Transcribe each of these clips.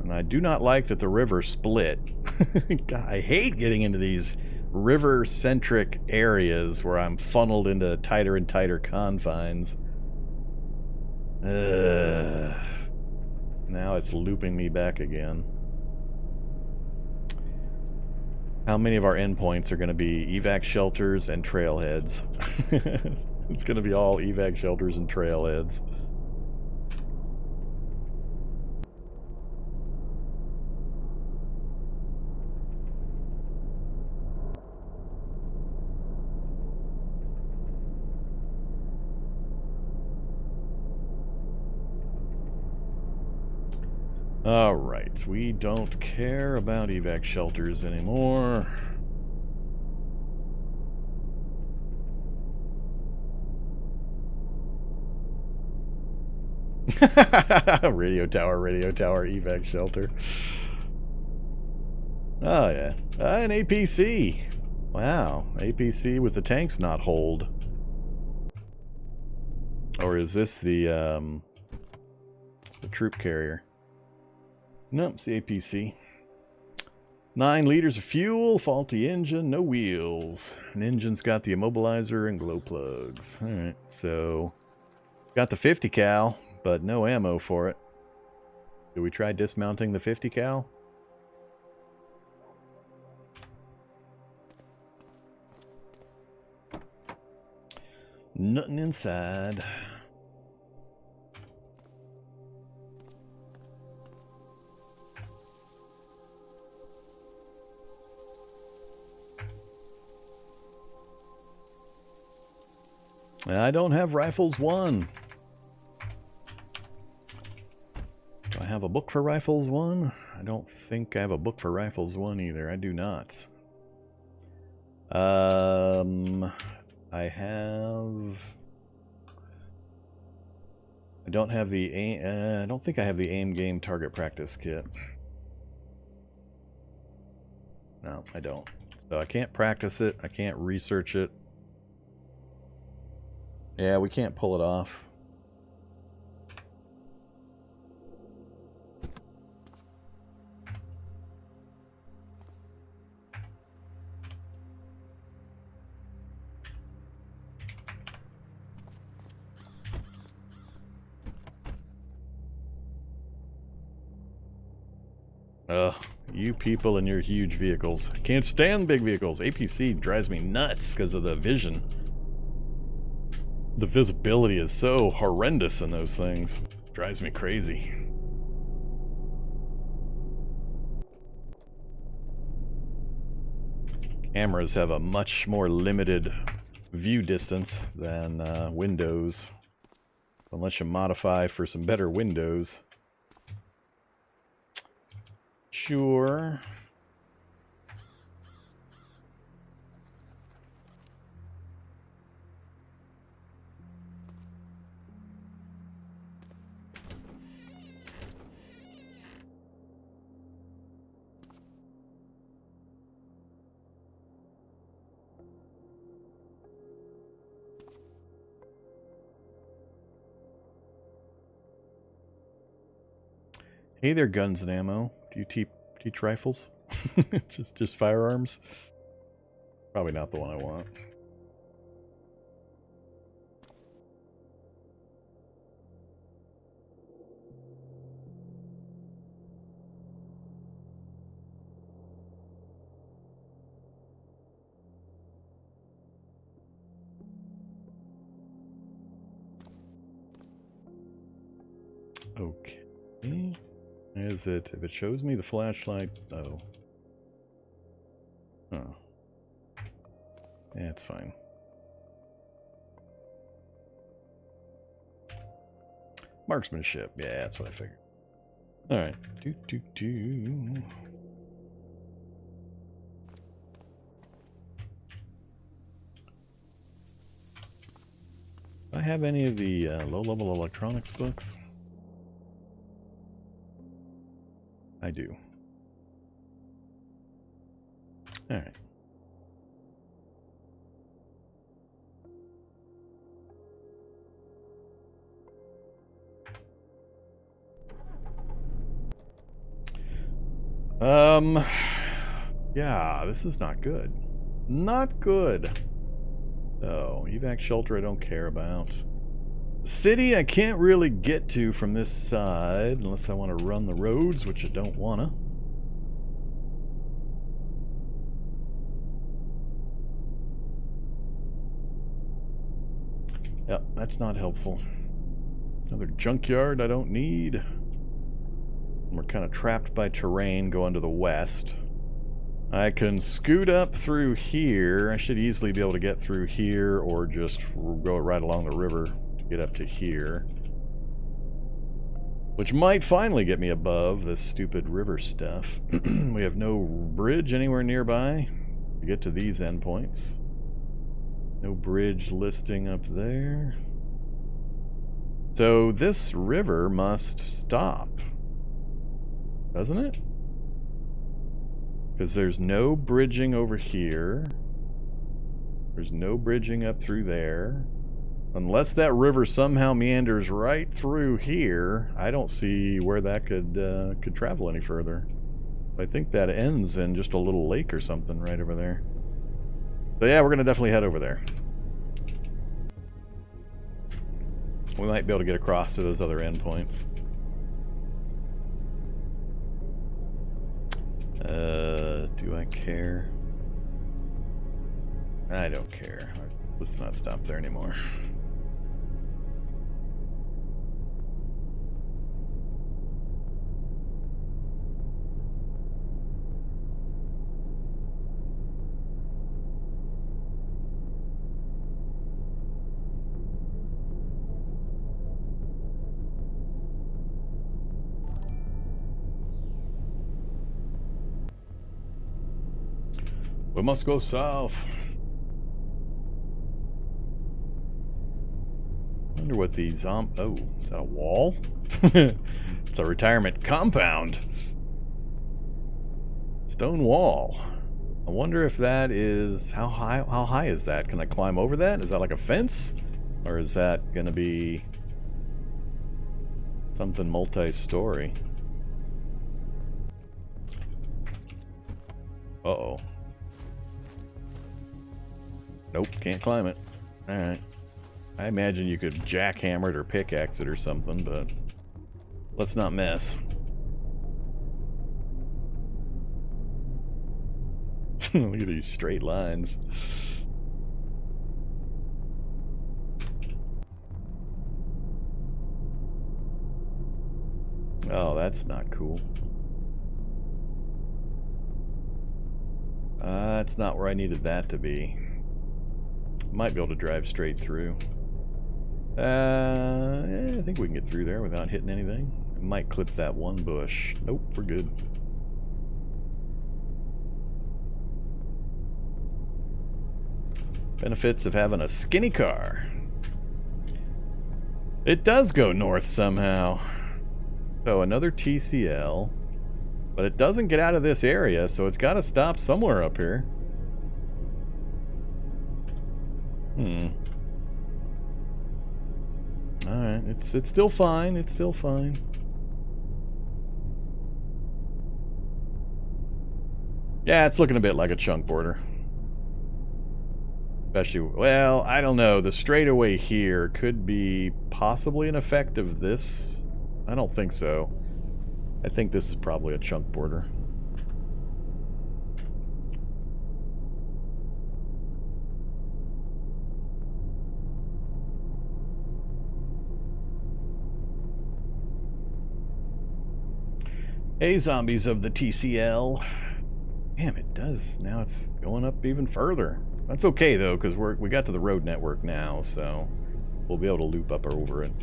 And I do not like that the river split. God, I hate getting into these river-centric areas where I'm funneled into tighter and tighter confines. Now it's looping me back again. How many of our endpoints are going to be evac shelters and trailheads? It's going to be all evac shelters and trailheads. Alright, we don't care about evac shelters anymore. Radio tower, evac shelter. Oh yeah, an APC. Wow, APC with the tanks not hold. Or is this the troop carrier? Nope, it's the APC. 9 liters of fuel, faulty engine, no wheels. An engine's got the immobilizer and glow plugs. Alright, so got the 50 cal, but no ammo for it. Do we try dismounting the 50 cal? Nothing inside. I don't have Rifles 1. Do I have a book for Rifles 1? I don't think I have a book for Rifles 1 either. I do not. I don't have the aim, I don't think I have the aim game target practice kit. No, I don't. So I can't practice it. I can't research it. Yeah, we can't pull it off. You people and your huge vehicles. I can't stand big vehicles. APC drives me nuts because of the vision. The visibility is so horrendous in those things. Drives me crazy. Cameras have a much more limited view distance than Windows. Unless you modify for some better windows. Sure. Hey there, guns and ammo. Do you teach rifles? just firearms? Probably not the one I want. Okay. Is it, if it shows me the flashlight, oh. Huh. Yeah, it's fine. Marksmanship, yeah, that's what I figured. Alright. Do. Do I have any of the low-level electronics books? I do. Alright. Yeah, this is not good. Not good. Oh, evac shelter I don't care about. City I can't really get to from this side unless I want to run the roads, which I don't want to. Yep, that's not helpful. Another junkyard I don't need. We're kind of trapped by terrain going to the west. I can scoot up through here. I should easily be able to get through here or just go right along the river to get up to here. Which might finally get me above this stupid river stuff. We have no bridge anywhere nearby to get to these endpoints. No bridge listing up there. So this river must stop, doesn't it? Because there's no bridging over here. There's no bridging up through there. Unless that river somehow meanders right through here, I don't see where that could travel any further. I think that ends in just a little lake or something right over there. So yeah, we're going to definitely head over there. We might be able to get across to those other endpoints. Do I care? I don't care. Let's not stop there anymore. We must go south. I wonder what these oh, is that a wall? It's a retirement compound. Stone wall. I wonder if that is how high is that? Can I climb over that? Is that like a fence? Or is that gonna be something multi-story? Uh-oh. Nope, can't climb it. Alright. I imagine you could jackhammer it or pickaxe it or something, but let's not mess. Look at these straight lines. Oh, that's not cool. That's not where I needed that to be. Might be able to drive straight through. I think we can get through there without hitting anything. I might clip that one bush. Nope, we're good. Benefits of having a skinny car. It does go north somehow. So another TCL. But it doesn't get out of this area, so it's got to stop somewhere up here. Alright, it's still fine, it's still fine. Yeah, it's looking a bit like a chunk border. Especially, well, I don't know, the straightaway here could be possibly an effect of this. I don't think so. I think this is probably a chunk border. Hey, zombies of the TCL. Damn, it does. Now it's going up even further. That's okay, though, because we got to the road network now, so we'll be able to loop up over it.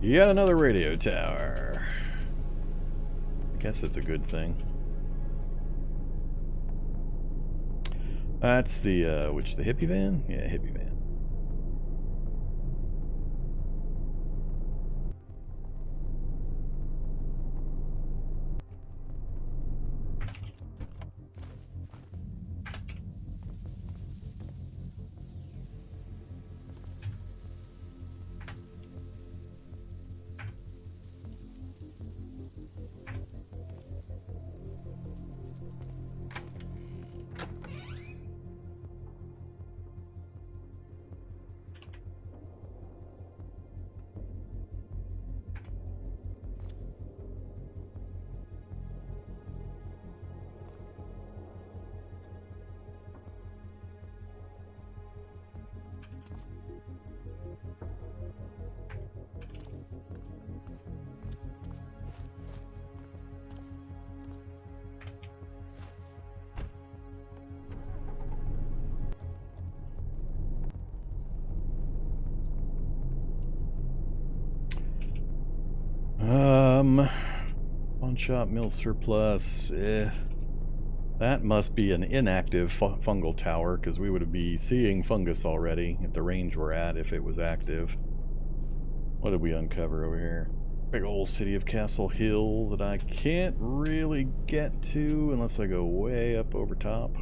Yet another radio tower. I guess that's a good thing. That's the, the hippie van? Yeah, hippie van. Pawn shop, mill surplus. That must be an inactive fungal tower, because we would be seeing fungus already at the range we're at if it was active. What did we uncover over here? Big old city of Castle Hill that I can't really get to unless I go way up over top.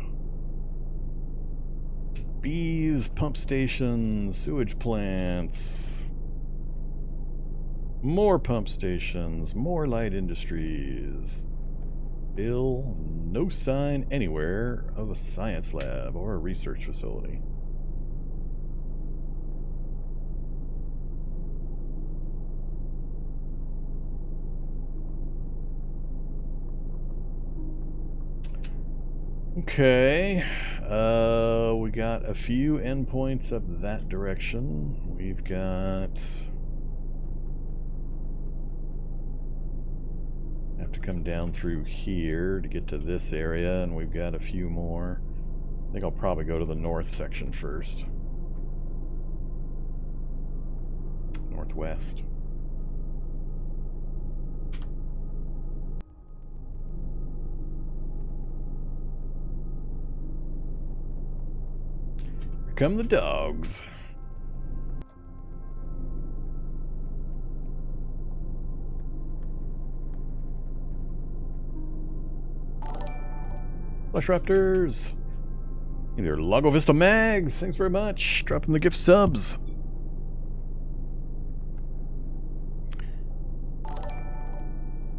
Bees, pump stations, sewage plants. More pump stations, more light industries. Still no sign anywhere of a science lab or a research facility. Okay, we got a few endpoints up that direction. We've got... have to come down through here to get to this area, and we've got a few more. I think I'll probably go to the north section first. Northwest. Here come the dogs. Flesh Raptors. Either Lago Vista Mags. Thanks very much. Dropping the gift subs.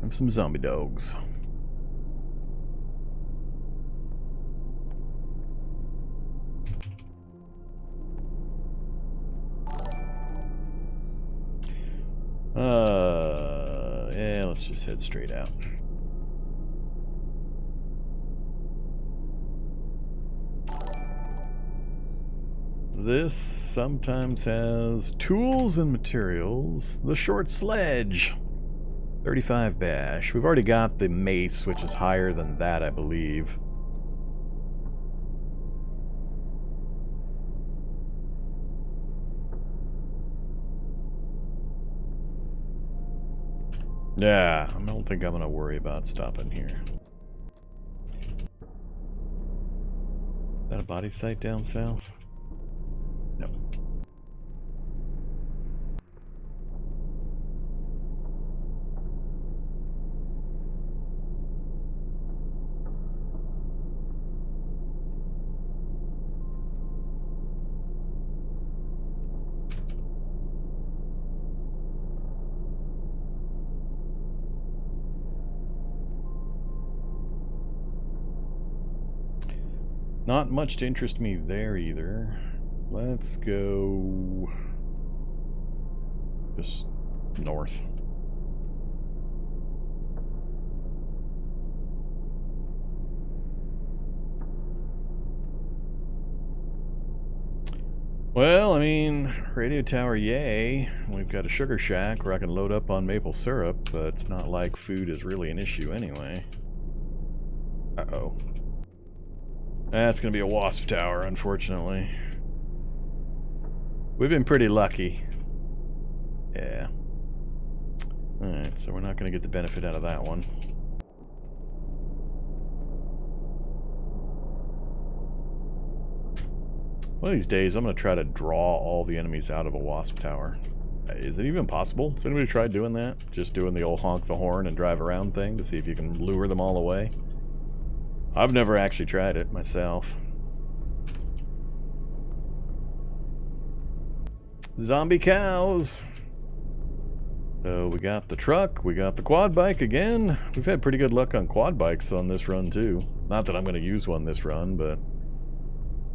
And some zombie dogs. Yeah, let's just head straight out. This sometimes has tools and materials. The short sledge. 35 bash. We've already got the mace, which is higher than that, I believe. Yeah, I don't think I'm going to worry about stopping here. Is that a body site down south? No. Not much to interest me there either. Let's go just north. Well, I mean, radio tower, yay. We've got a sugar shack where I can load up on maple syrup, but it's not like food is really an issue anyway. Uh-oh. That's gonna be a wasp tower, unfortunately. We've been pretty lucky. Yeah. Alright, so we're not gonna get the benefit out of that one. One of these days, I'm gonna try to draw all the enemies out of a wasp tower. Is it even possible? Has anybody tried doing that? Just doing the old honk the horn and drive around thing to see if you can lure them all away? I've never actually tried it myself. Zombie cows. So we got the truck, we got the quad bike again. We've had pretty good luck on quad bikes on this run too. Not that I'm going to use one this run, but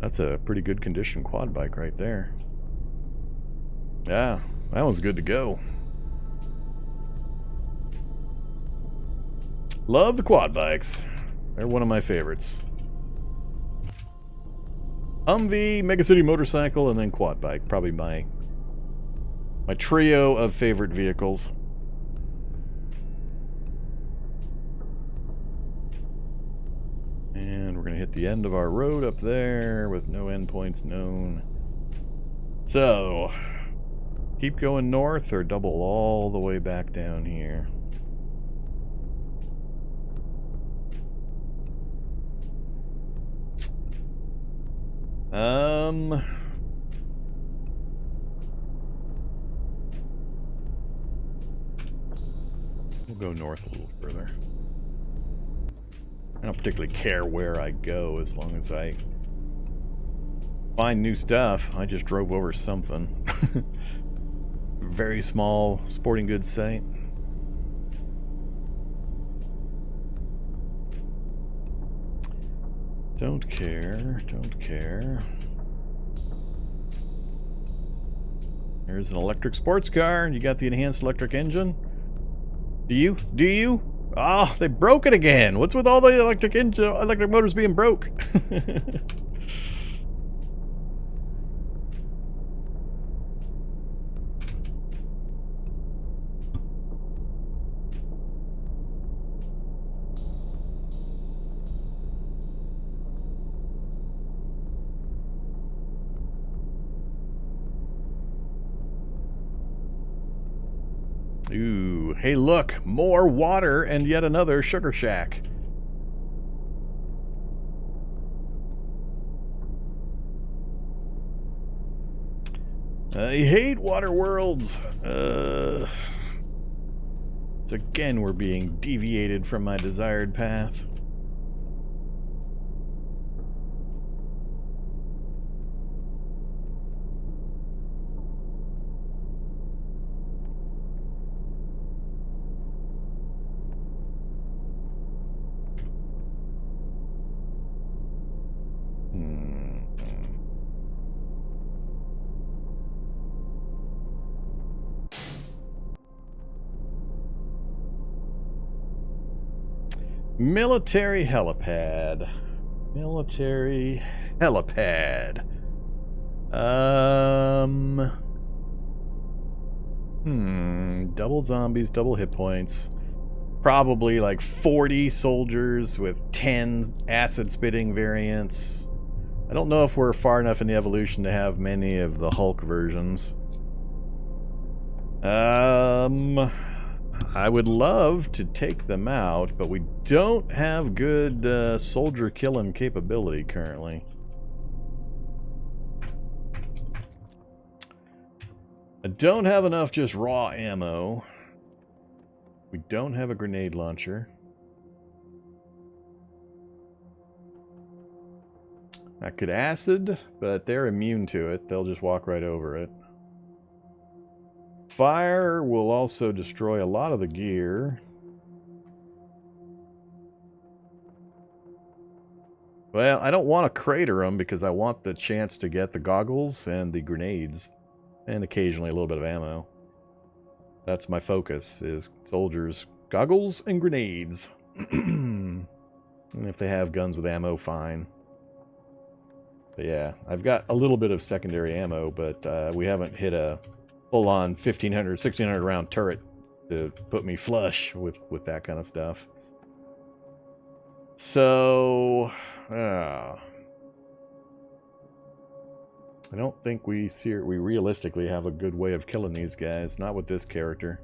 that's a pretty good condition quad bike right there. Yeah, that one's good to go. Love the quad bikes. They're one of my favorites. Humvee, Mega City motorcycle, and then quad bike. Probably my trio of favorite vehicles. And we're going to hit the end of our road up there with no endpoints known. So, keep going north or double all the way back down here. We'll go north a little further. I don't particularly care where I go as long as I find new stuff. I just drove over something. Very small sporting goods site. Don't care, don't care. There's an electric sports car. You got the enhanced electric engine? Do you? Do you? Oh, they broke it again. What's with all the electric motors being broke? Ooh, hey look, more water and yet another sugar shack. I hate water worlds. So again, we're being deviated from my desired path. Military helipad. Military helipad. Double zombies, double hit points. Probably like 40 soldiers with 10 acid spitting variants. I don't know if we're far enough in the evolution to have many of the Hulk versions. I would love to take them out, but we don't have good soldier killing capability currently. I don't have enough just raw ammo. We don't have a grenade launcher. I could acid, but they're immune to it. They'll just walk right over it. Fire will also destroy a lot of the gear. Well, I don't want to crater them because I want the chance to get the goggles and the grenades. And occasionally a little bit of ammo. That's my focus, is soldiers, goggles, and grenades. And if they have guns with ammo, fine. But yeah, I've got a little bit of secondary ammo, but we haven't hit a full-on 1,500, 1,600 round turret to put me flush with that kind of stuff. So, I don't think we realistically have a good way of killing these guys. Not with this character.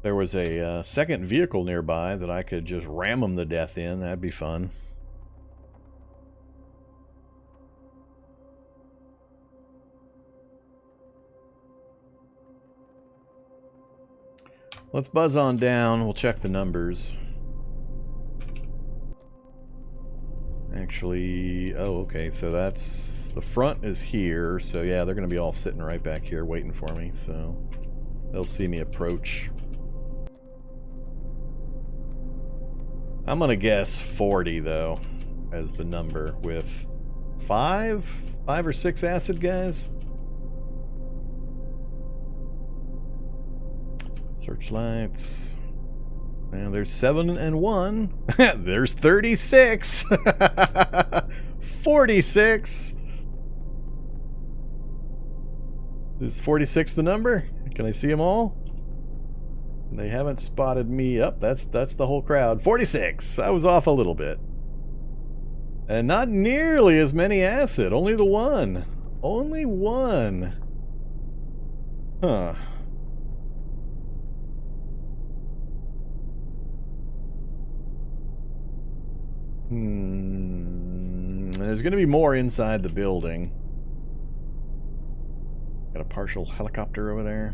There was a second vehicle nearby that I could just ram them to death in. That'd be fun. Let's buzz on down. We'll check the numbers. Actually, oh, okay, so that's... the front is here, so yeah, they're going to be all sitting right back here waiting for me, so they'll see me approach. I'm going to guess 40, though, as the number, with 5 or 6 acid guys. Searchlights. And there's 7 and 1. There's 36. 46. Is 46 the number? Can I see them all? They haven't spotted me up. That's the whole crowd. 46. I was off a little bit. And not nearly as many acid. Only the one. Only one. Huh. There's going to be more inside the building. Got a partial helicopter over there.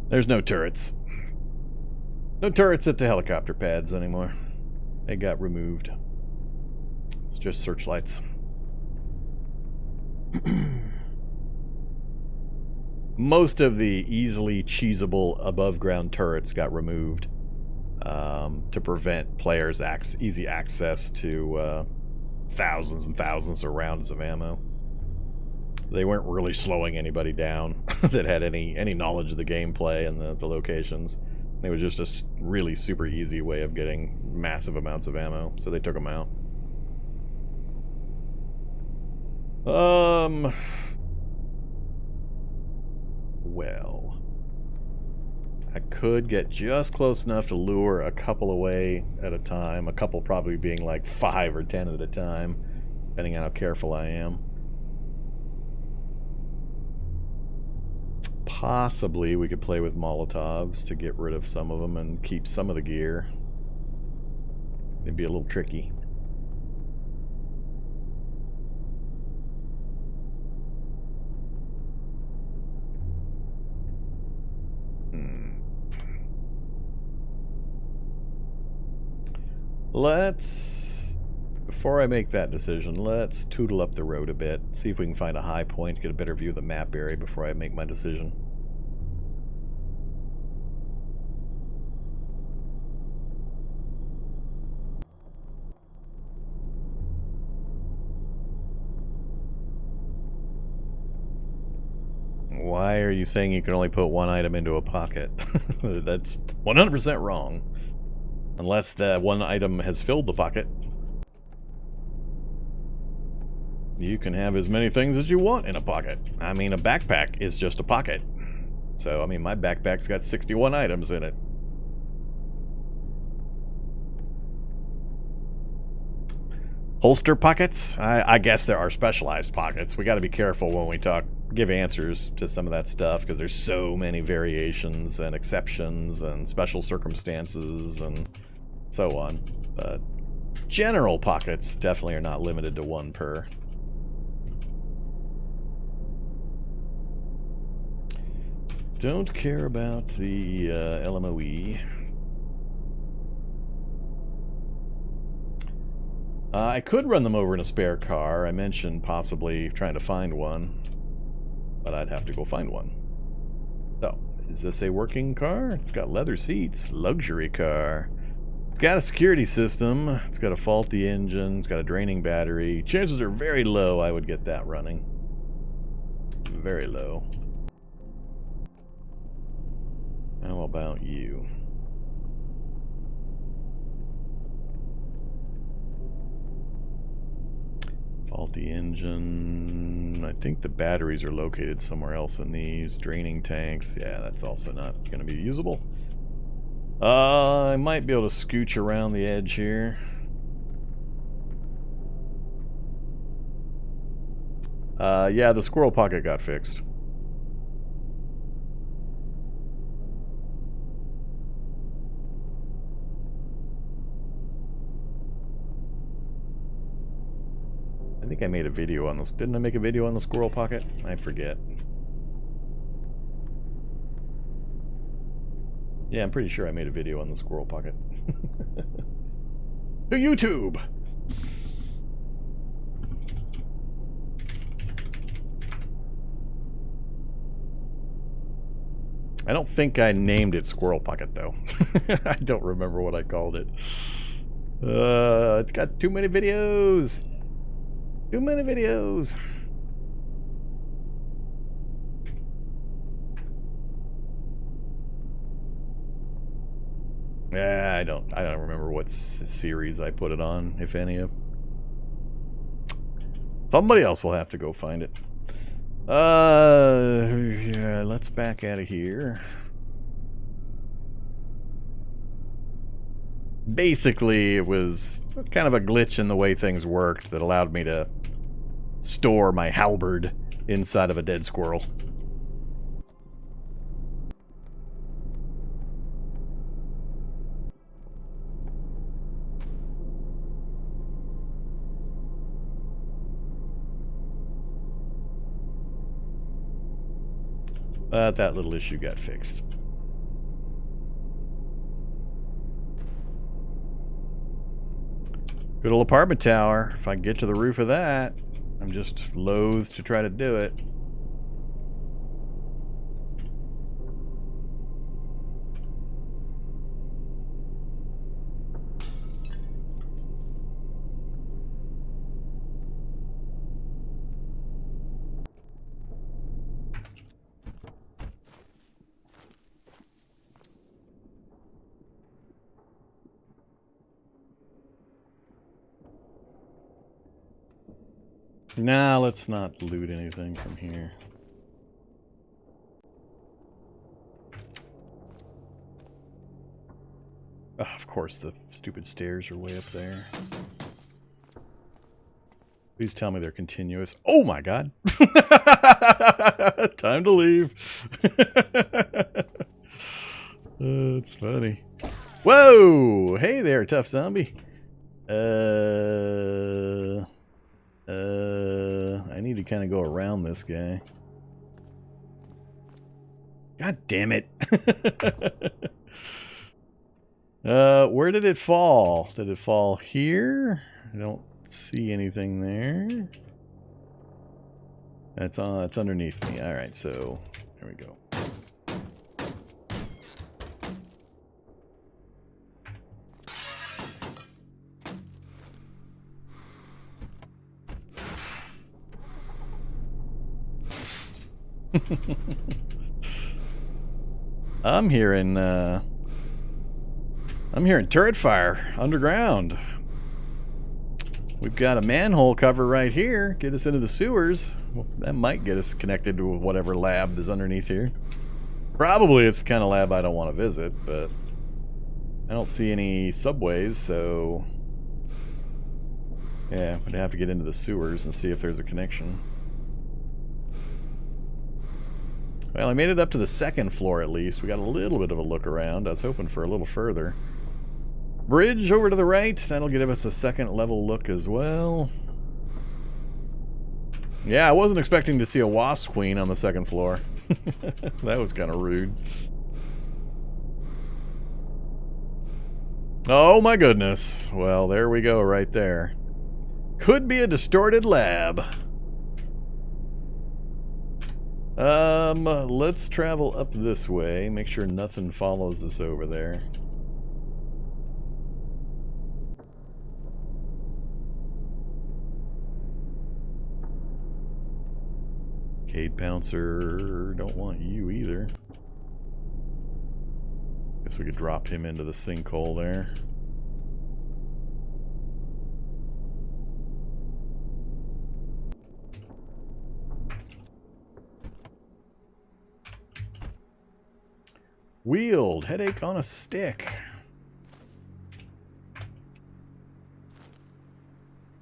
There's no turrets. No turrets at the helicopter pads anymore. They got removed. It's just searchlights. Most of the easily cheesable above-ground turrets got removed to prevent players' easy access to thousands and thousands of rounds of ammo. They weren't really slowing anybody down that had any knowledge of the gameplay and the locations. It was just a really super easy way of getting massive amounts of ammo, so they took them out. Well, I could get just close enough to lure a couple away at a time. A couple probably being like 5 or 10 at a time, depending on how careful I am. Possibly we could play with Molotovs to get rid of some of them and keep some of the gear. It'd be a little tricky. Before I make that decision, let's tootle up the road a bit, see if we can find a high point, get a better view of the map area before I make my decision. Why are you saying you can only put one item into a pocket? That's 100% wrong. Unless the one item has filled the pocket. You can have as many things as you want in a pocket. I mean, a backpack is just a pocket. So, I mean, my backpack's got 61 items in it. Holster pockets? I guess there are specialized pockets. We got to be careful when we give answers to some of that stuff, because there's so many variations and exceptions and special circumstances and so on. But general pockets definitely are not limited to one per. Don't care about the LMOE. I could run them over in a spare car. I mentioned possibly trying to find one, but I'd have to go find one. So, is this a working car? It's got leather seats, luxury car. It's got a security system. It's got a faulty engine. It's got a draining battery. Chances are very low I would get that running. Very low. How about you? Faulty engine. I think the batteries are located somewhere else in these. Draining tanks. Yeah, that's also not going to be usable. I might be able to scooch around the edge here. Yeah, the squirrel pocket got fixed. I think I made a video on this. Didn't I make a video on the squirrel pocket? I forget. Yeah, I'm pretty sure I made a video on the squirrel pocket. To YouTube! I don't think I named it squirrel pocket, though. I don't remember what I called it. It's got too many videos! Too many videos. Yeah, I don't remember what series I put it on, if any of. Somebody else will have to go find it. Yeah, let's back out of here. basically, it was kind of a glitch in the way things worked that allowed me to store my halberd inside of a dead squirrel. But that little issue got fixed. Good old apartment tower. If I can get to the roof of that, I'm just loath to try to do it. Nah, let's not loot anything from here. Oh, of course, the stupid stairs are way up there. Please tell me they're continuous. Oh my god! Time to leave. It's funny. Whoa! Hey there, tough zombie. I need to kind of go around this guy. God damn it. Where did it fall? Did it fall here? I don't see anything there. That's underneath me. Alright, so there we go. I'm hearing turret fire underground. We've got a manhole cover right here. Get us into the sewers. Well, that might get us connected to whatever lab is underneath here. Probably it's the kind of lab I don't want to visit, but I don't see any subways, so yeah, I'm gonna have to get into the sewers and see if there's a connection. Well, I made it up to the second floor at least. We got a little bit of a look around. I was hoping for a little further. Bridge over to the right. That'll give us a second level look as well. Yeah, I wasn't expecting to see a wasp queen on the second floor. That was kind of rude. Oh my goodness. Well, there we go right there. Could be a distorted lab. Let's travel up this way. Make sure nothing follows us over there. Cade Pouncer, don't want you either. Guess we could drop him into the sinkhole there. Wheeled, headache on a stick.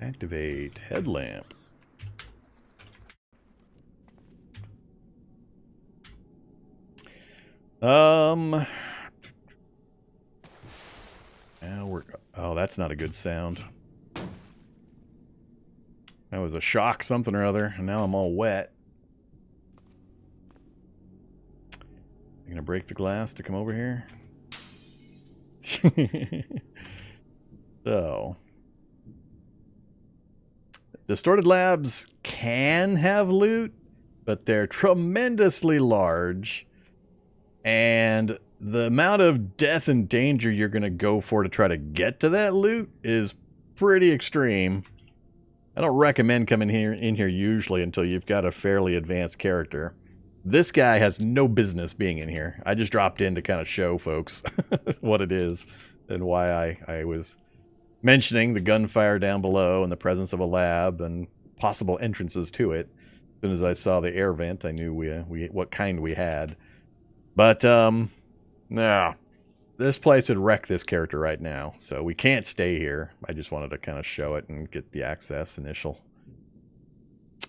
Activate headlamp. Now oh, that's not a good sound. That was a shock something or other, and now I'm all wet. I'm gonna break the glass to come over here. So, distorted labs can have loot, but they're tremendously large, and the amount of death and danger you're gonna go for to try to get to that loot is pretty extreme. I don't recommend coming in here usually until you've got a fairly advanced character. This guy has no business being in here. I just dropped in to kind of show folks what it is and why I was mentioning the gunfire down below and the presence of a lab and possible entrances to it. As soon as I saw the air vent, I knew what kind we had. But, nah. this place would wreck this character right now, so we can't stay here. I just wanted to kind of show it and get the access initial.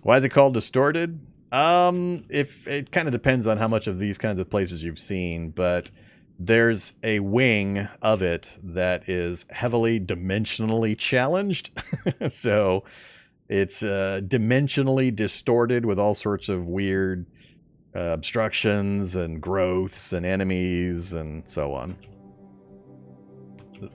Why is it called Distorted? If it kind of depends on how much of these kinds of places you've seen, but there's a wing of it that is heavily dimensionally challenged. So it's dimensionally distorted with all sorts of weird obstructions and growths and enemies and so on.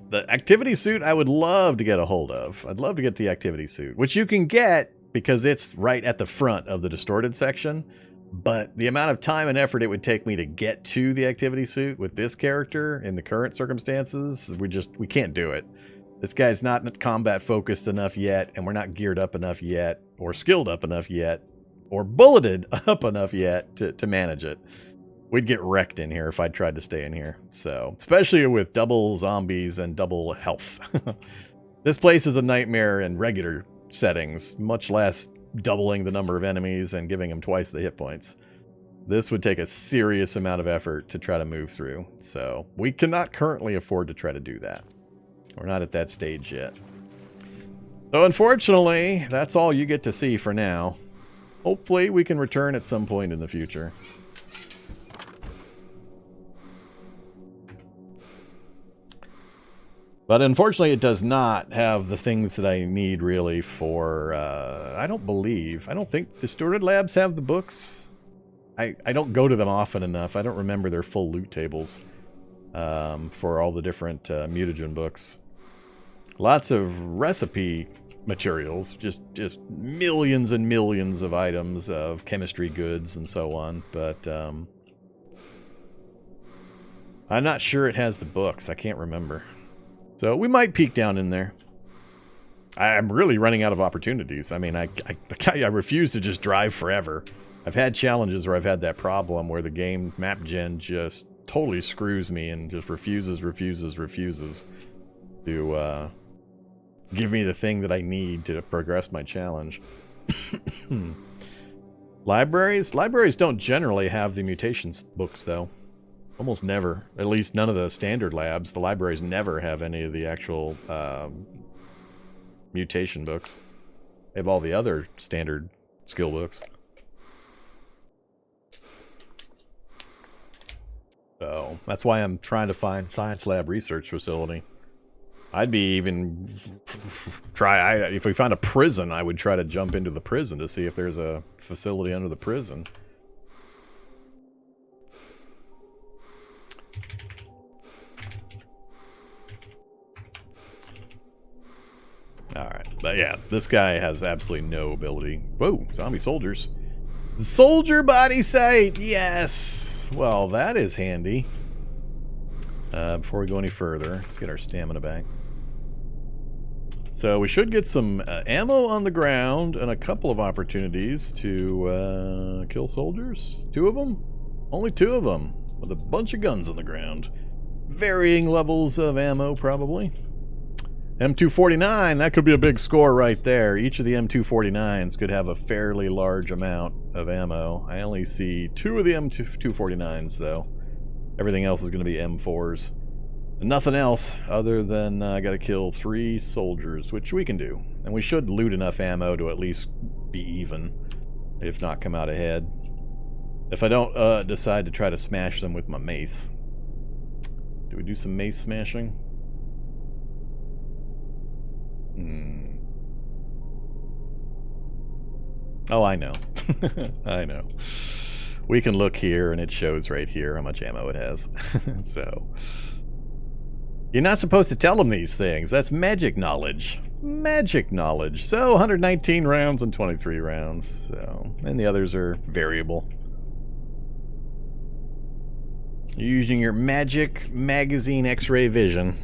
The activity suit I would love to get a hold of. I'd love to get the activity suit, which you can get because it's right at the front of the distorted section. But the amount of time and effort it would take me to get to the activity suit with this character in the current circumstances, we can't do it. This guy's not combat focused enough yet, and we're not geared up enough yet, or skilled up enough yet, or bulleted up enough yet to manage it. We'd get wrecked in here if I tried to stay in here. So, especially with double zombies and double health. This place is a nightmare in regular settings, much less doubling the number of enemies and giving them twice the hit points. This would take a serious amount of effort to try to move through. So, we cannot currently afford to try to do that. We're not at that stage yet. So, unfortunately, that's all you get to see for now. Hopefully, we can return at some point in the future. But unfortunately, it does not have the things that I need, really, for... I don't think Distorted Labs have the books. I don't go to them often enough. I don't remember their full loot tables for all the different mutagen books. Lots of recipe materials, just millions and millions of items of chemistry goods and so on. But I'm not sure it has the books. I can't remember. So we might peek down in there. I'm really running out of opportunities. I mean, I refuse to just drive forever. I've had challenges where I've had that problem where the game map gen just totally screws me and just refuses to give me the thing that I need to progress my challenge. Libraries don't generally have the mutations books, though. Almost never. At least none of the standard labs. The libraries never have any of the actual mutation books. They have all the other standard skill books. So that's why I'm trying to find science lab research facility. I'd be even if we found a prison, I would try to jump into the prison to see if there's a facility under the prison. Alright, but yeah, this guy has absolutely no ability. Whoa, zombie soldiers. Soldier body sight, yes! Well, that is handy. Before we go any further, let's get our stamina back. So we should get some ammo on the ground and a couple of opportunities to kill soldiers. 2 of them? Only 2 of them, with a bunch of guns on the ground. Varying levels of ammo, probably. M249, that could be a big score right there. Each of the M249s could have a fairly large amount of ammo. I only see 2 of the M249s, though. Everything else is going to be M4s. And nothing else other than I got to kill 3 soldiers, which we can do. And we should loot enough ammo to at least be even, if not come out ahead. If I don't decide to try to smash them with my mace. Do we do some mace smashing? Oh, I know. I know. We can look here, and it shows right here how much ammo it has. So, you're not supposed to tell them these things. That's magic knowledge. Magic knowledge. So, 119 rounds and 23 rounds. So, and the others are variable. You're using your magic magazine X-ray vision.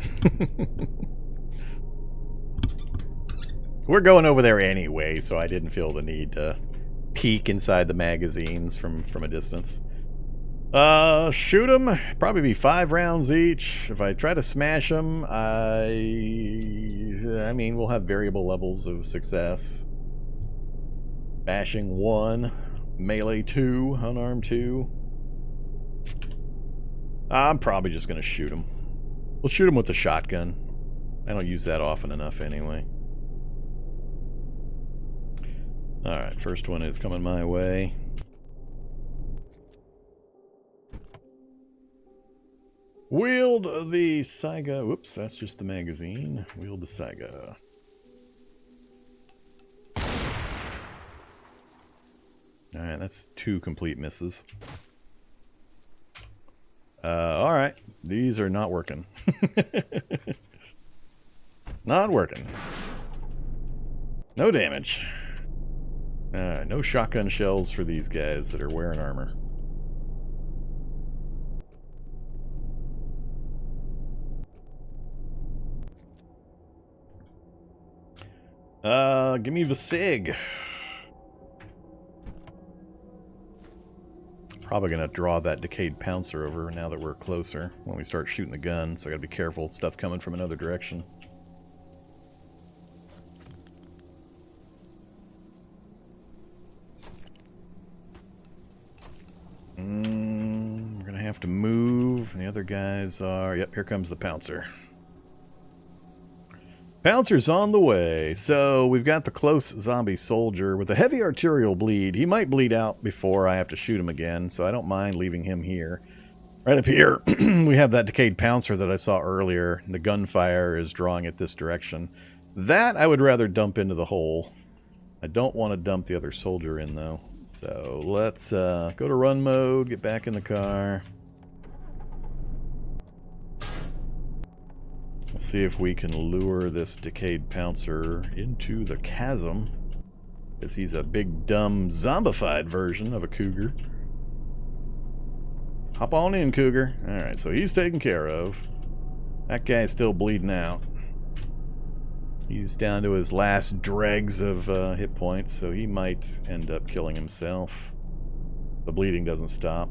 We're going over there anyway, so I didn't feel the need to peek inside the magazines from a distance. Shoot them. Probably be 5 rounds each. If I try to smash them, I mean, we'll have variable levels of success. Bashing 1, melee 2, unarmed 2. I'm probably just going to shoot them. We'll shoot him with the shotgun. I don't use that often enough anyway. Alright, first one is coming my way. Wield the Saiga. Whoops, that's just the magazine. Wield the Saiga. Alright, that's 2 complete misses. Alright. These are not working. Not working. No damage. No shotgun shells for these guys that are wearing armor. Give me the SIG. Probably gonna draw that decayed pouncer over now that we're closer when we start shooting the gun, so I gotta be careful. Stuff coming from another direction. We're gonna have to move. The other guys are... Yep, here comes the pouncer. Pouncer's on the way. So we've got the close zombie soldier with a heavy arterial bleed. He might bleed out before I have to shoot him again, so I don't mind leaving him here. Right up here, we have that decayed pouncer that I saw earlier. The gunfire is drawing it this direction. That I would rather dump into the hole. I don't want to dump the other soldier in, though. So let's go to run mode, get back in the car. We'll see if we can lure this decayed pouncer into the chasm, because he's a big, dumb, zombified version of a cougar. Hop on in, cougar. Alright, so he's taken care of. That guy's still bleeding out. He's down to his last dregs of hit points, so he might end up killing himself. The bleeding doesn't stop.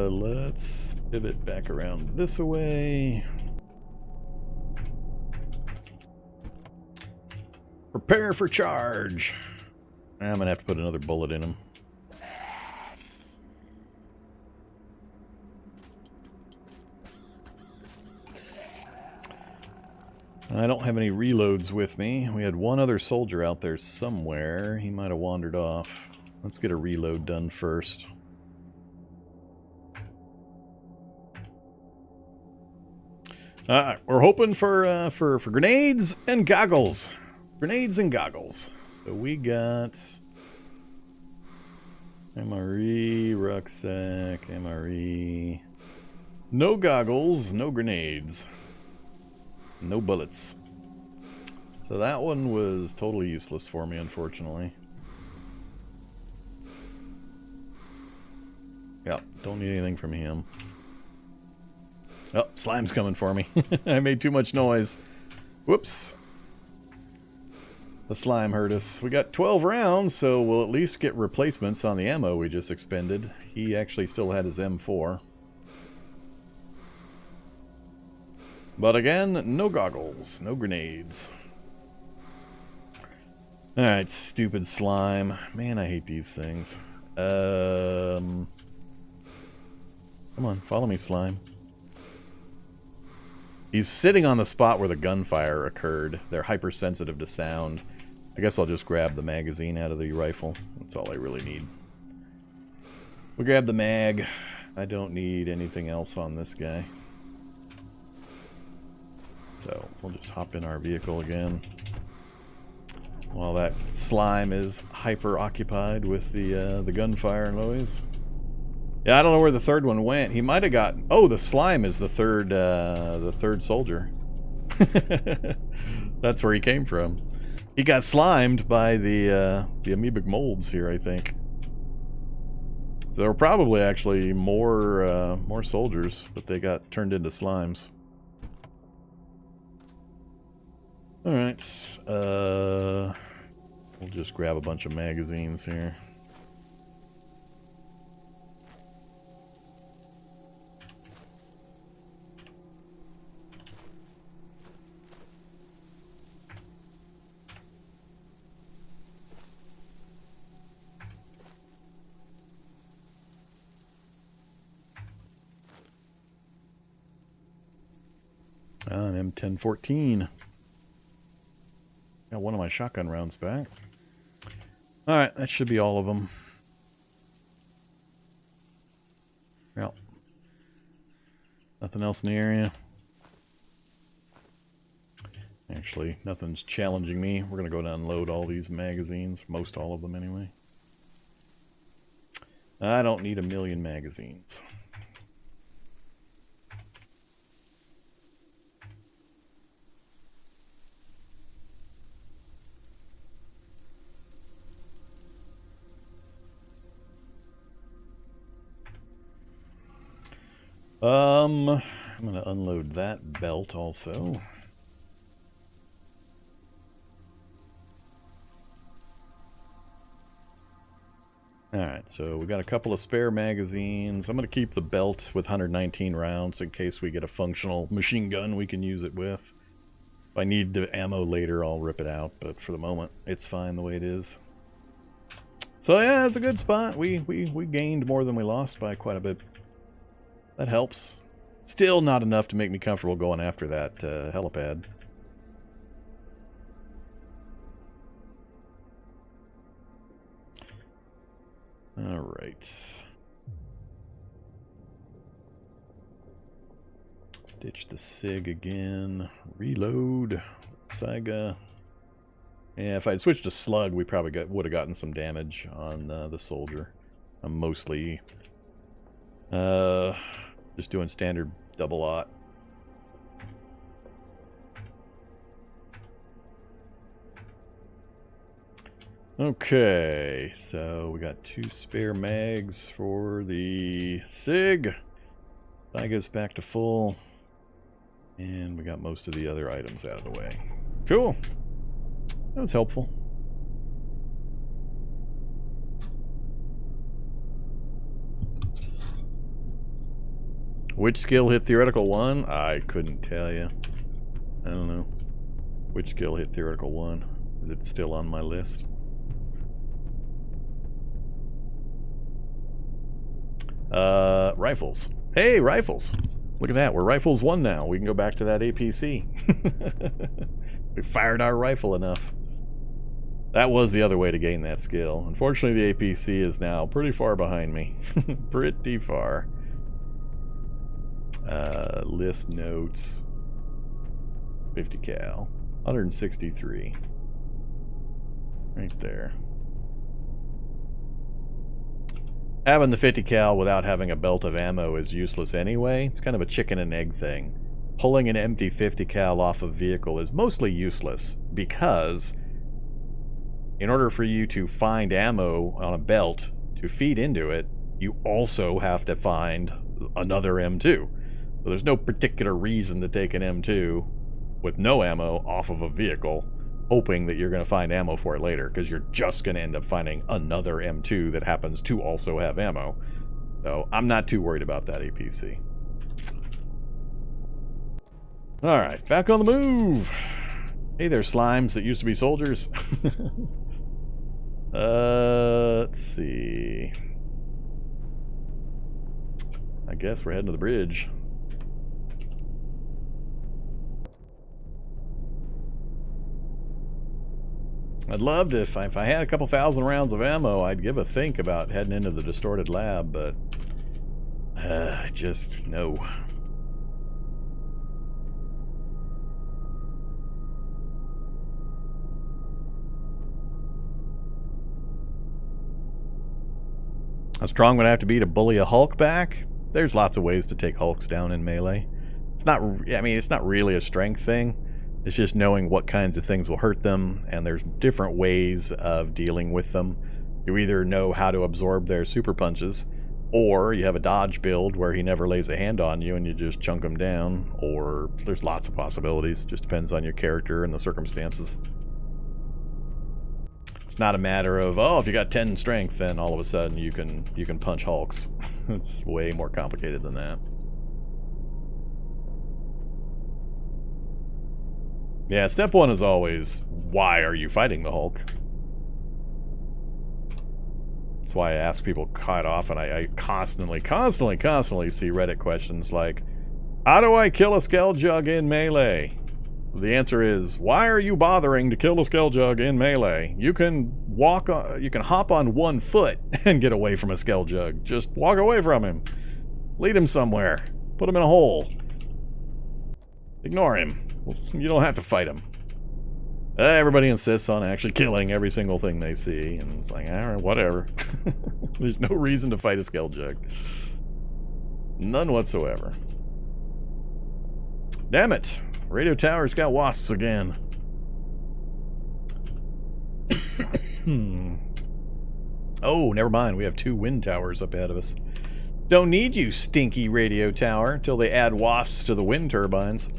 Let's pivot back around this way. Prepare for charge. I'm gonna have to put another bullet in him. I don't have any reloads with me. We had one other soldier out there somewhere. He might have wandered off. Let's get a reload done first. We're hoping for grenades and goggles. Grenades and goggles. So we got MRE, rucksack, MRE. No goggles, no grenades. No bullets. So that one was totally useless for me, unfortunately. Yeah, don't need anything from him. Oh, slime's coming for me. I made too much noise. Whoops. The slime hurt us. We got 12 rounds, so we'll at least get replacements on the ammo we just expended. He actually still had his M4. But again, no goggles, no grenades. Alright, stupid slime. Man, I hate these things. Come on, follow me, slime. He's sitting on the spot where the gunfire occurred. They're hypersensitive to sound. I guess I'll just grab the magazine out of the rifle. That's all I really need. We'll grab the mag. I don't need anything else on this guy. So we'll just hop in our vehicle again. While that slime is hyper-occupied with the gunfire noise. Yeah, I don't know where the third one went. He might have gotten... Oh, the slime is the third soldier. That's where he came from. He got slimed by the amoebic molds here, I think. So there were probably actually more soldiers, but they got turned into slimes. Alright, we'll just grab a bunch of magazines here. an M1014. Got one of my shotgun rounds back. Alright, that should be all of them. Yep. Nothing else in the area. Actually, nothing's challenging me. We're going to go down and unload all these magazines. Most all of them, anyway. I don't need 1,000,000 magazines. I'm going to unload that belt also. Alright, so we got a couple of spare magazines. I'm going to keep the belt with 119 rounds in case we get a functional machine gun we can use it with. If I need the ammo later, I'll rip it out, but for the moment, it's fine the way it is. So yeah, it's a good spot. We gained more than we lost by quite a bit. That helps. Still not enough to make me comfortable going after that helipad. Alright. Ditch the SIG again. Reload. Saiga. Yeah, if I'd switched to Slug, we probably would have gotten some damage on the soldier. I'm mostly just doing standard double-aught. Okay, so we got 2 spare mags for the SIG. That goes back to full. And we got most of the other items out of the way. Cool. That was helpful. Which skill hit theoretical 1? I couldn't tell you. I don't know. Which skill hit theoretical 1? Is it still on my list? Rifles. Hey, rifles! Look at that, we're rifles 1 now. We can go back to that APC. We fired our rifle enough. That was the other way to gain that skill. Unfortunately, the APC is now pretty far behind me. Pretty far. List notes. 50 cal. 163. Right there. Having the 50 cal without having a belt of ammo is useless anyway. It's kind of a chicken and egg thing. Pulling an empty 50 cal off a vehicle is mostly useless because in order for you to find ammo on a belt to feed into it, you also have to find another M2. So there's no particular reason to take an M2 with no ammo off of a vehicle hoping that you're going to find ammo for it later, because you're just going to end up finding another M2 that happens to also have ammo. So I'm not too worried about that APC. Alright, back on the move! Hey there, slimes that used to be soldiers. Let's see. I guess we're heading to the bridge. I'd love to, if I had a couple thousand rounds of ammo, I'd give a think about heading into the distorted lab, but I just no. How strong would I have to be to bully a Hulk back? There's lots of ways to take Hulks down in melee. It's not, I mean, it's not really a strength thing. It's just knowing what kinds of things will hurt them, and there's different ways of dealing with them. You either know how to absorb their super punches, or you have a dodge build where he never lays a hand on you and you just chunk him down, or there's lots of possibilities. Just depends on your character and the circumstances. It's not a matter of, oh, if you got 10 strength, then all of a sudden you can punch Hulks. It's way more complicated than that. Yeah, step 1 is always, why are you fighting the Hulk? That's why I ask people quite often. I constantly see Reddit questions like, How do I kill a Skeljug in melee? The answer is, why are you bothering to kill a Skeljug in melee? You can hop on 1 foot and get away from a Skeljug. Just walk away from him. Lead him somewhere. Put him in a hole. Ignore him. You don't have to fight him. Everybody insists on actually killing every single thing they see, and it's like, alright, whatever. There's no reason to fight a Skeljug. None whatsoever. Damn it! Radio tower's got wasps again. Oh, never mind. We have 2 wind towers up ahead of us. Don't need you, stinky radio tower, until they add wasps to the wind turbines.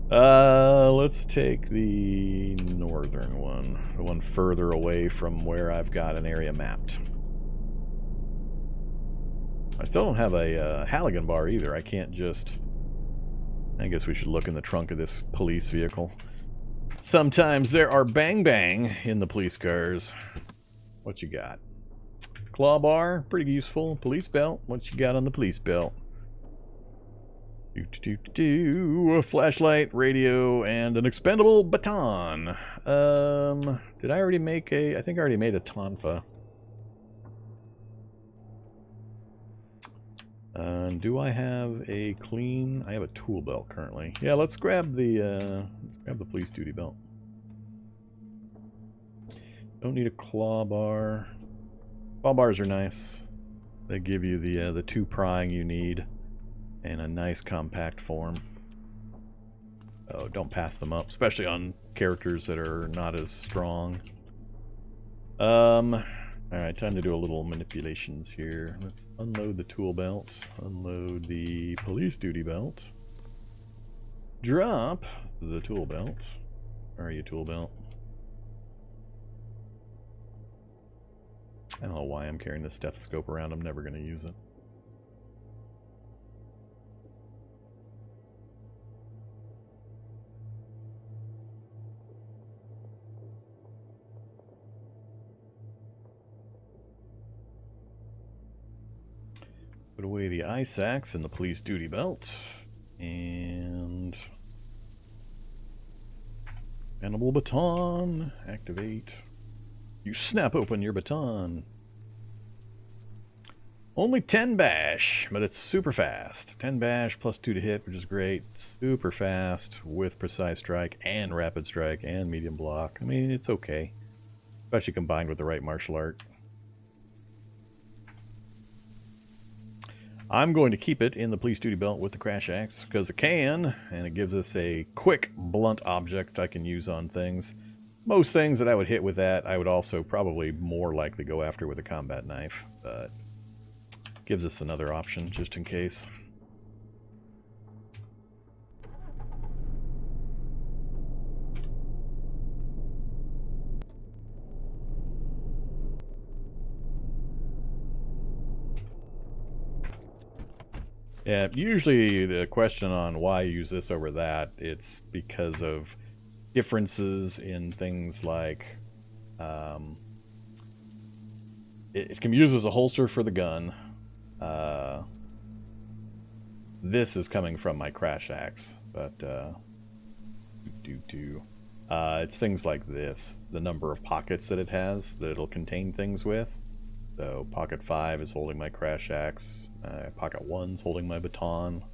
Let's take the northern one. The one further away from where I've got an area mapped. I still don't have a Halligan bar either. I can't just... I guess we should look in the trunk of this police vehicle. Sometimes there are bang-bang in the police cars. What you got? Claw bar, pretty useful. Police belt, what you got on the police belt? A flashlight, radio, and an expendable baton. Did I already make a... I think I already made a tonfa. Do I have a clean... I have a tool belt currently. Yeah, let's grab the police duty belt. Don't need a claw bar. Claw bars are nice. They give you the 2 prying you need in a nice compact form. Oh, don't pass them up, especially on characters that are not as strong. Alright, time to do a little manipulations here. Let's unload the tool belt, unload the police duty belt, drop the tool belt. Where are you, tool belt? I don't know why I'm carrying this stethoscope around. I'm never going to use it. Put away the eye sacks and the police duty belt. And... Animal baton. Activate. You snap open your baton. Only 10 bash, but it's super fast. 10 bash plus 2 to hit, which is great. Super fast with precise strike and rapid strike and medium block. I mean, it's okay. Especially combined with the right martial art. I'm going to keep it in the police duty belt with the crash axe because it can, and it gives us a quick, blunt object I can use on things. Most things that I would hit with that, I would also probably more likely go after with a combat knife, but gives us another option just in case. Yeah, usually the question on why you use this over that, it's because of differences in things like it can be used as a holster for the gun. This is coming from my crash axe, but it's things like this, the number of pockets that it has that it'll contain things with. So pocket 5 is holding my crash axe, pocket 1's holding my baton.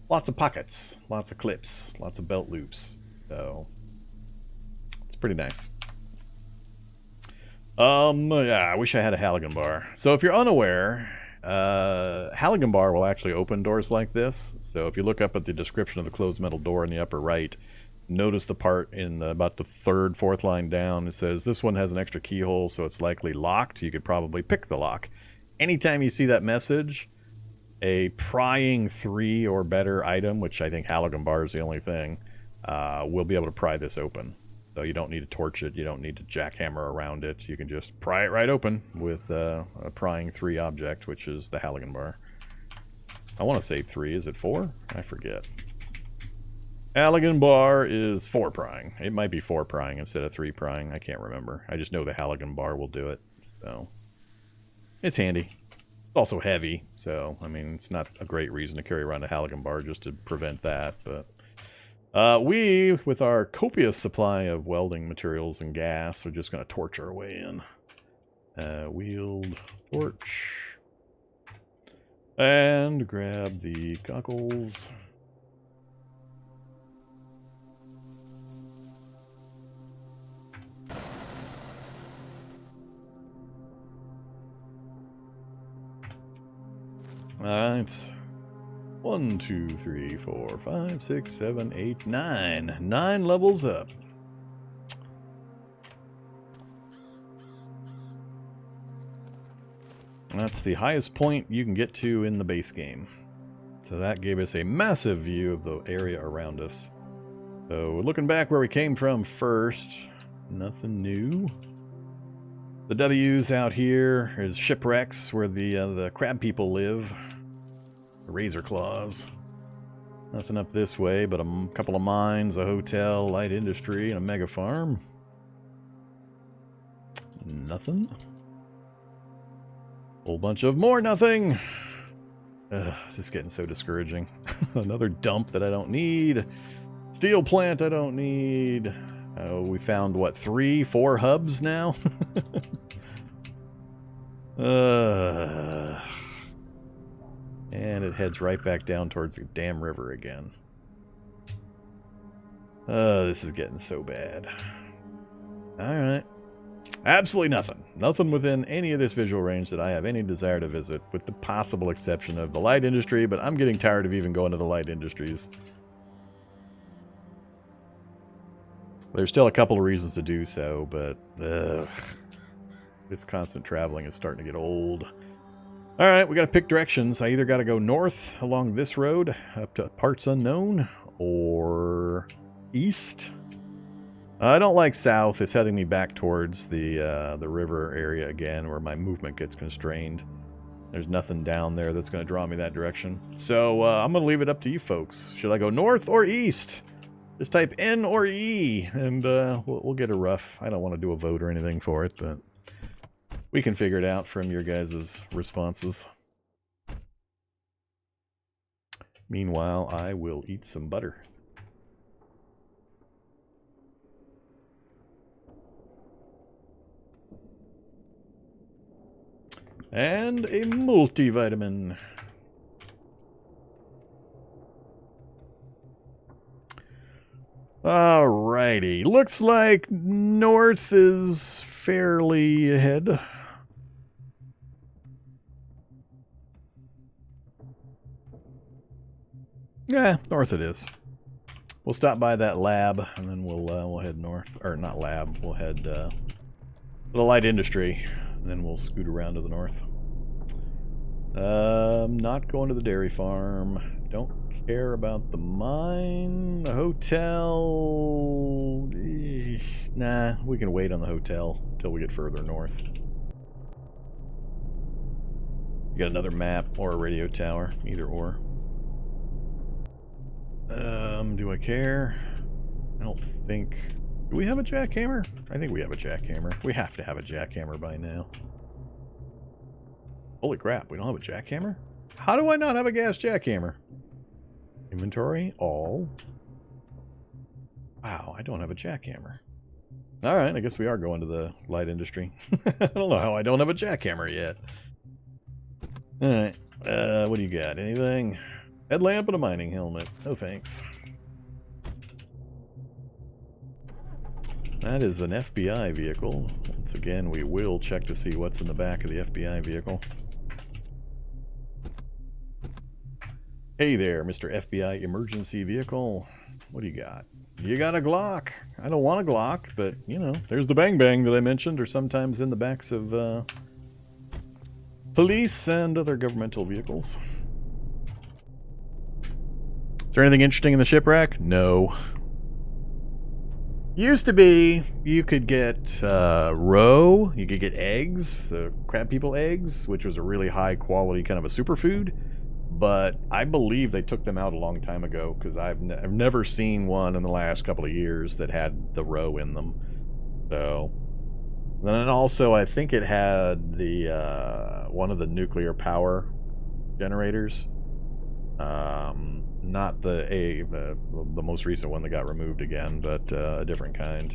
Lots of pockets, lots of clips, lots of belt loops. So it's pretty nice. Yeah, I wish I had a Halligan bar. So if you're unaware, Halligan bar will actually open doors like this. So if you look up at the description of the closed metal door in the upper right, notice the part in about the 3rd, 4th line down. It says this one has an extra keyhole, so it's likely locked. You could probably pick the lock. Anytime you see that message, a prying 3 or better item, which I think Halligan bar is the only thing, will be able to pry this open. So you don't need to torch it. You don't need to jackhammer around it. You can just pry it right open with a prying 3 object, which is the Halligan bar. I want to say 3. Is it 4? I forget. Halligan bar is 4 prying. It might be 4 prying instead of 3 prying. I can't remember. I just know the Halligan bar will do it. So it's handy. It's also heavy, so, I mean, it's not a great reason to carry around a Halligan bar just to prevent that, but... we, with our copious supply of welding materials and gas, are just going to torch our way in. Wield torch. And grab the goggles. Alright. 1, 2, 3, 4, 5, 6, 7, 8, 9. 9 levels up. That's the highest point you can get to in the base game. So that gave us a massive view of the area around us. So looking back where we came from first, nothing new. The W's out here is shipwrecks where the crab people live. The razor claws. Nothing up this way but a couple of mines, a hotel, light industry, and a mega farm. Nothing. Whole bunch of more nothing. Ugh, this is getting so discouraging. Another dump that I don't need. Steel plant I don't need. Oh, we found, what, 3, 4 hubs now? And it heads right back down towards the damn river again. This is getting so bad. Alright. Absolutely nothing. Nothing within any of this visual range that I have any desire to visit, with the possible exception of the light industry, but I'm getting tired of even going to the light industries. There's still a couple of reasons to do so, but this constant traveling is starting to get old. Alright, we gotta pick directions. I either gotta go north along this road, up to parts unknown, or east. I don't like south. It's heading me back towards the river area again, where my movement gets constrained. There's nothing down there that's going to draw me that direction. So I'm going to leave it up to you folks. Should I go north or east? Just type N or E, and we'll get a rough. I don't want to do a vote or anything for it, but we can figure it out from your guys' responses. Meanwhile, I will eat some butter. And a multivitamin. Alrighty. Looks like north is fairly ahead. Yeah, north it is. We'll stop by that lab and then we'll head north. Or not lab, we'll head to the light industry. And then we'll scoot around to the north. Not going to the dairy farm. Don't care about the mine. The hotel. Nah, we can wait on the hotel until we get further north. You got another map or a radio tower, either or. Do I care? I don't think. Do we have a jackhammer? I think we have a jackhammer. We have to have a jackhammer by now. Holy crap, we don't have a jackhammer? How do I not have a gas jackhammer? Inventory, all. Wow, I don't have a jackhammer. Alright, I guess we are going to the light industry. I don't know how I don't have a jackhammer yet. Alright, what do you got? Anything? Headlamp and a mining helmet. No thanks. That is an FBI vehicle. Once again, we will check to see what's in the back of the FBI vehicle. Hey there, Mr. FBI emergency vehicle. What do you got? You got a Glock. I don't want a Glock, but, you know, there's the Bang Bang that I mentioned, or sometimes in the backs of police and other governmental vehicles. Is there anything interesting in the shipwreck? No. Used to be, you could get roe, you could get eggs, the crab people eggs, which was a really high quality kind of a superfood. But I believe they took them out a long time ago, because I've never seen one in the last couple of years that had the roe in them. So Then also, I think it had the one of the nuclear power generators. Not the most recent one that got removed again, but a different kind.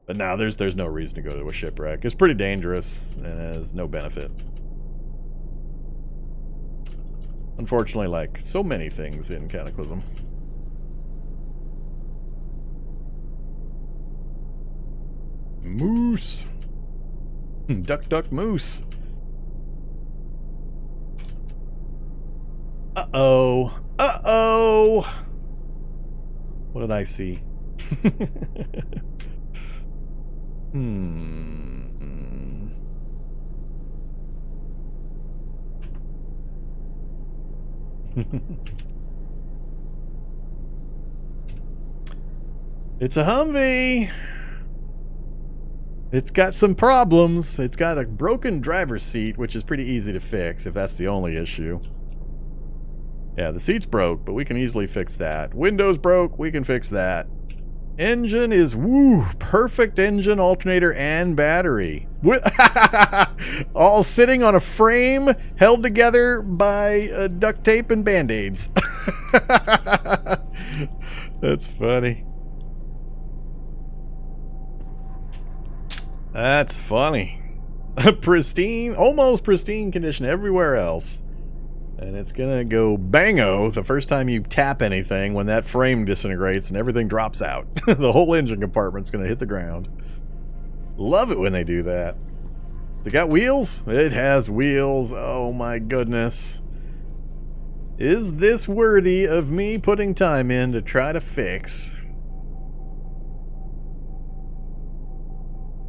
But now there's no reason to go to a shipwreck. It's pretty dangerous and has no benefit. Unfortunately, like so many things in Cataclysm. Moose. Duck, duck, moose. Uh-oh. Uh-oh. What did I see? It's a Humvee. It's got some problems. It's got a broken driver's seat, which is pretty easy to fix if that's the only issue. Yeah, the seat's broke, but we can easily fix that. Windows broke, we can fix that. Engine is, perfect engine, alternator, and battery. All sitting on a frame held together by duct tape and Band-Aids. That's funny. That's funny. Pristine, almost pristine condition everywhere else. And it's gonna go bango the first time you tap anything when that frame disintegrates and everything drops out. The whole engine compartment's gonna hit the ground. Love it when they do that. It got wheels? It has wheels. Oh my goodness. Is this worthy of me putting time in to try to fix?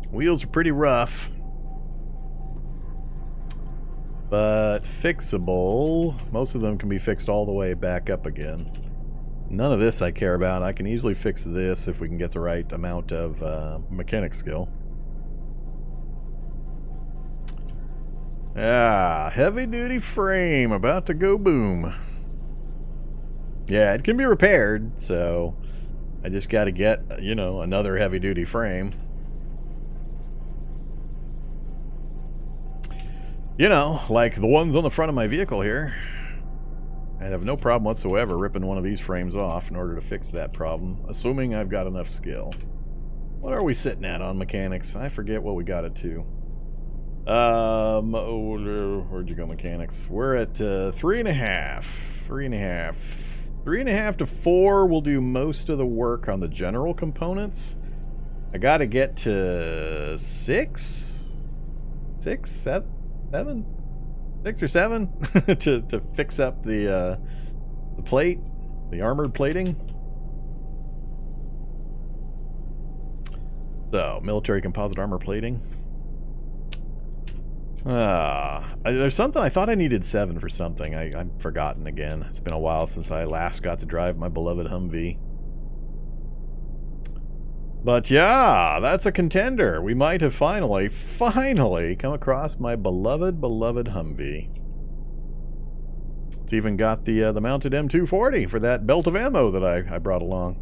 Wheels are pretty rough, but fixable. Most of them can be fixed all the way back up again. None of this I care about. I can easily fix this if we can get the right amount of mechanic skill. Ah, heavy-duty frame about to go boom. Yeah, it can be repaired, so I just got to get, you know, another heavy-duty frame. You know, like the ones on the front of my vehicle here. I have no problem whatsoever ripping one of these frames off in order to fix that problem, assuming I've got enough skill. What are we sitting at on mechanics? I forget what we got it to. Where'd you go, mechanics? We're at 3.5. 3.5. 3.5 to 4 will do most of the work on the general components. I gotta get to 6? 6? 7? 7? 6 or 7 to fix up the plate, the armored plating. So, military composite armor plating. There's something I thought I needed 7 for something. I've forgotten again. It's been a while since I last got to drive my beloved Humvee. But yeah, that's a contender. We might have finally come across my beloved Humvee. It's even got the mounted M240 for that belt of ammo that I brought along.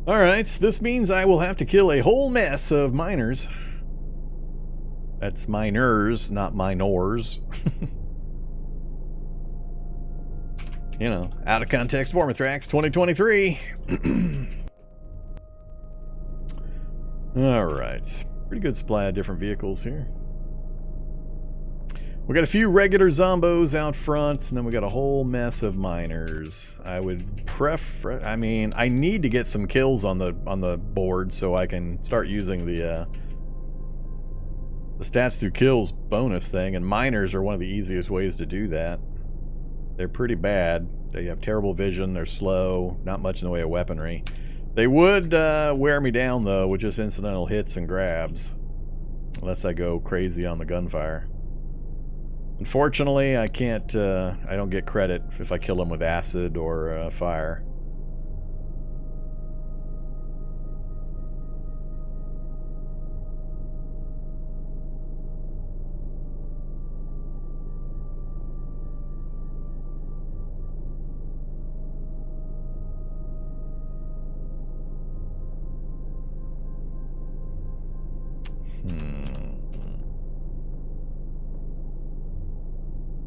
Alright, this means I will have to kill a whole mess of miners. That's miners, not minors. You know, out of context Vormithrax 2023. Alright. Pretty good supply of different vehicles here. We got a few regular zombos out front, and then we got a whole mess of miners. I would prefer... I mean, I need to get some kills on the board so I can start using the stats through kills bonus thing, and miners are one of the easiest ways to do that. They're pretty bad. They have terrible vision, they're slow, not much in the way of weaponry. They would wear me down, though, with just incidental hits and grabs. Unless I go crazy on the gunfire. Unfortunately, I can't, I don't get credit if I kill them with acid or fire.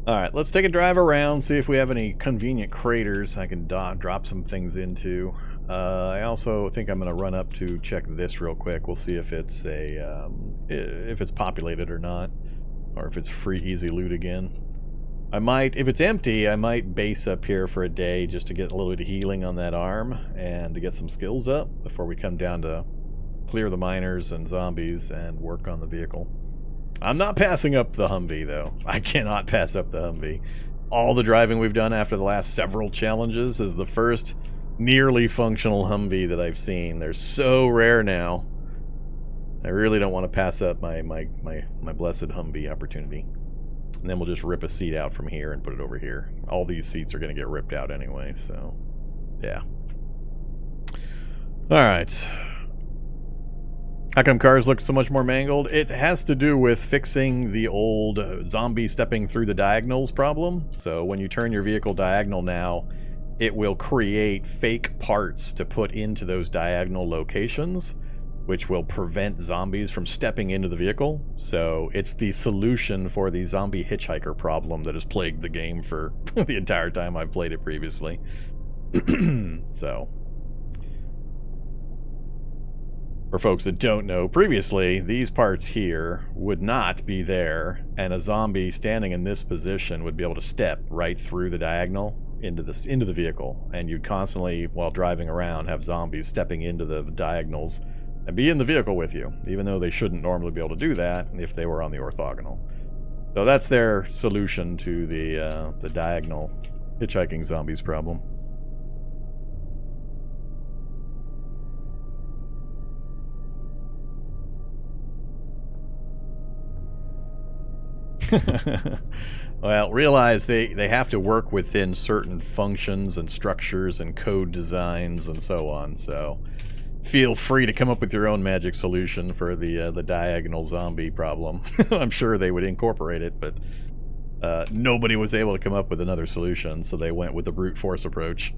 Alright, let's take a drive around, see if we have any convenient craters I can drop some things into. I also think I'm going to run up to check this real quick. We'll see if it's if it's populated or not, or if it's free easy loot again. I might, if it's empty, I might base up here for a day just to get a little bit of healing on that arm and to get some skills up before we come down to clear the miners and zombies and work on the vehicle. I'm not passing up the Humvee, though. I cannot pass up the Humvee. All the driving we've done after the last several challenges is the first nearly functional Humvee that I've seen. They're so rare now. I really don't want to pass up my blessed Humvee opportunity. And then we'll just rip a seat out from here and put it over here. All these seats are going to get ripped out anyway, so yeah. Alright. How come cars look so much more mangled? It has to do with fixing the old zombie stepping through the diagonals problem. So when you turn your vehicle diagonal now, it will create fake parts to put into those diagonal locations, which will prevent zombies from stepping into the vehicle. So it's the solution for the zombie hitchhiker problem that has plagued the game for the entire time I've played it previously. So, for folks that don't know, previously these parts here would not be there, and a zombie standing in this position would be able to step right through the diagonal into the vehicle, and you'd constantly, while driving around, have zombies stepping into the diagonals and be in the vehicle with you, even though they shouldn't normally be able to do that if they were on the orthogonal. So that's their solution to the diagonal hitchhiking zombies problem. Well, realize they have to work within certain functions and structures and code designs and so on, so feel free to come up with your own magic solution for the diagonal zombie problem. I'm sure they would incorporate it, but nobody was able to come up with another solution, so they went with the brute force approach.